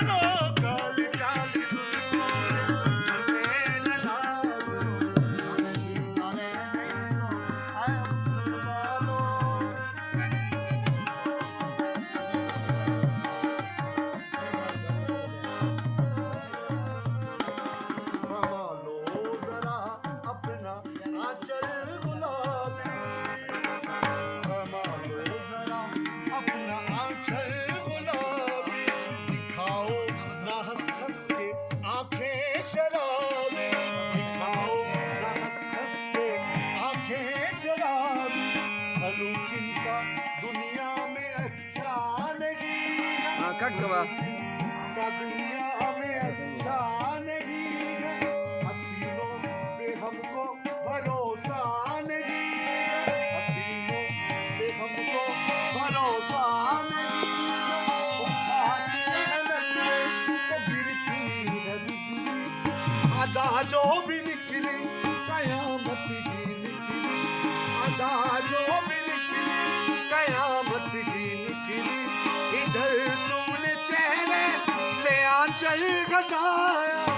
लो काली काली जुल्फों तेल डालो हमें जिंदा रहने दो आए मुसलमानों संभालो जरा अपना आंचल गुलाबी संभालो जरा अपना आंचल गुलाबी दिखाओ ना हंस हंस के आंखें शराबी दिखाओ ना हंस हंस के आंखें शराबी सलूक इनका दुनिया में अच्छा नहीं कट गवा का दुनिया में अच्छा नहीं है हसीनों पे हमको भरोसा नहीं है हसीनों पे हमको भरोसा नहीं है उठाते हैं नजरे तो गिरती है बिजली आधा जो भी निकली कयामत ही निकली आधा जो भी निकली कयामत ही निकली इधर तुमने चेहरे से आंचल घटाया